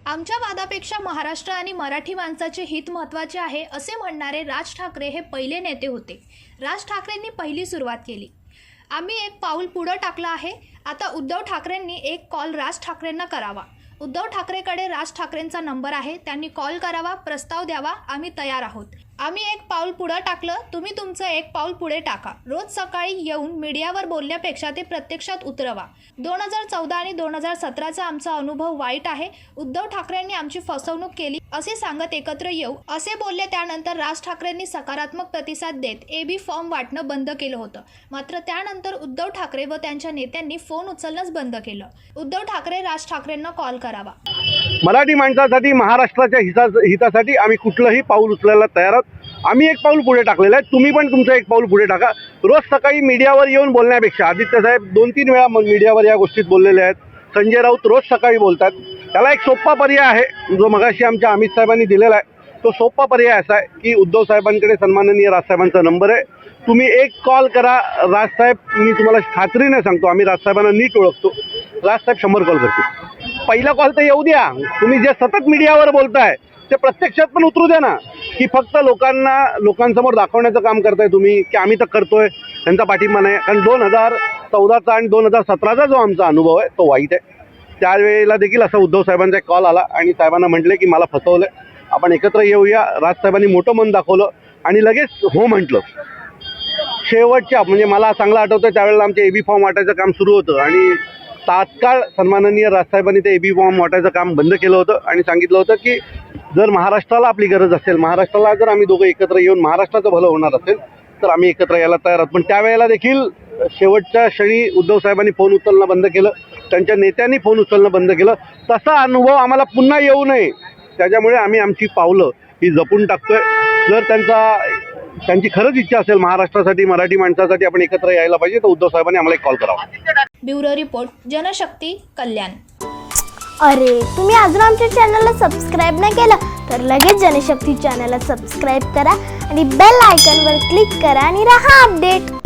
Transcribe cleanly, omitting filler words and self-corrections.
आमच्या वादापेक्षा महाराष्ट्र आणि मराठी माणसाचे हित महत्त्वाचे आहे असे म्हणणारे राज ठाकरे हे पहिले नेते होते। राज ठाकरेंनी पहिली सुरुवात केली। आम्ही एक पाऊल पुढे टाकलं आहे। आता उद्धव ठाकरेंनी एक कॉल राज ठाकरेंना करावा। उद्धव ठाकरेकडे राज ठाकरेंचा नंबर आहे, त्यांनी कॉल करावा, प्रस्ताव द्यावा, आम्ही तयार आहोत। आम्ही एक पाऊल पुढे टाकलं, तुम्ही तुमचं एक पाऊल पुढे टाका। रोज सकाळी येऊन मीडियावर बोलण्यापेक्षा ते प्रत्यक्षात उतरवा। 2014 आणि 2017चा आमचा अनुभव वाईट आहे। उद्धव ठाकरेंनी आमची फसवणूक केली असे सांगत एकत्र येऊ असे बोलले। त्यानंतर राज ठाकरेंनी सकारात्मक प्रतिसाद देत एबी फॉर्म वाटणं बंद केलं होतं। मात्र त्यानंतर उद्धव ठाकरे व त्यांच्या नेत्यांनी फोन उचलणंच बंद केलं। उद्धव ठाकरे राज ठाकरेंना कॉल करावा। मराठी माणसासाठी, महाराष्ट्राच्या हितासाठी आम्ही कुठलंही पाऊल उचलायला तयार आहोत। आम्ही एक पाऊल पुढे टाकलेलं आहे, तुम्ही पण तुमचं एक पाऊल पुढे टाका। रोज सकाळी मीडियावर येऊन बोलण्यापेक्षा आदित्य साहेब 2-3 वेळा मीडियावर या गोष्टीत बोललेले आहेत। संजय राऊत रोज सकाळी बोलतात। त्याला एक सोपा पर्याय आहे जो मगाशी आमच्या अमित साहेबांनी दिलेला आहे। तो सोपा पर्याय असा आहे की उद्धव साहेबांकडे सन्माननीय राजसाहेबांचा नंबर आहे, तुम्ही एक कॉल करा। राजसाहेब, मी तुम्हाला खात्रीने सांगतो, आम्ही राजसाहेबांना नीट ओळखतो, राजसाहेब 100 कॉल करतील। पहिला कॉल तर येऊ द्या। तुम्ही जे सतत मीडियावर बोलताय ते प्रत्यक्षात पण उतरू द्या ना, की फक्त लोकांसमोर दाखवण्याचं काम करताय तुम्ही की आम्ही तर करतोय, त्यांचा पाठिंबा नाही। कारण 2014चा आणि 2017चा जो आमचा अनुभव आहे तो वाईट आहे। त्यावेळेला देखील असा उद्धव साहेबांचा एक कॉल आला आणि साहेबांना म्हटले की मला फसवलं आहे, आपण एकत्र येऊया। राजसाहेबांनी मोठं मन दाखवलं आणि लगेच हो म्हटलं। शेवटच्या म्हणजे मला चांगलं आठवतं त्यावेळेला आमचे एबी फॉर्म वाटायचं काम सुरू होतं आणि तात्काळ सन्माननीय राजसाहेबांनी ते एबी फॉर्म वाटायचं काम बंद केलं होतं आणि सांगितलं होतं की जर महाराष्ट्राला आपली गरज असेल, महाराष्ट्राला जर आम्ही दोघं एकत्र येऊन महाराष्ट्राचं भलं होणार असेल तर आम्ही एकत्र यायला तयार आहोत। पण त्यावेळेला देखील शेवटच्या क्षणी उद्धव साहेबांनी फोन उचलणं बंद केलं, त्यांच्या नेत्यांनी फोन उचलणं बंद केलं। तसा अनुभव आम्हाला पुन्हा येऊ नये त्याच्यामुळे आम्ही आमची पावलं ही जपून टाकतोय। जर त्यांची खरंच इच्छा असेल महाराष्ट्रासाठी, मराठी माणसासाठी आपण एकत्र यायला पाहिजे तर उद्धव साहेबांनी आम्हाला एक कॉल करावा। ब्युरो रिपोर्ट, जनशक्ती कल्याण। अरे, तुम्ही अजून आमच्या चॅनलला सबस्क्राईब नाही केलं तर लगेच जनशक्ती चॅनलला सबस्क्राईब करा आणि बेल आयकॉनवर क्लिक करा आणि रहा अपडेट।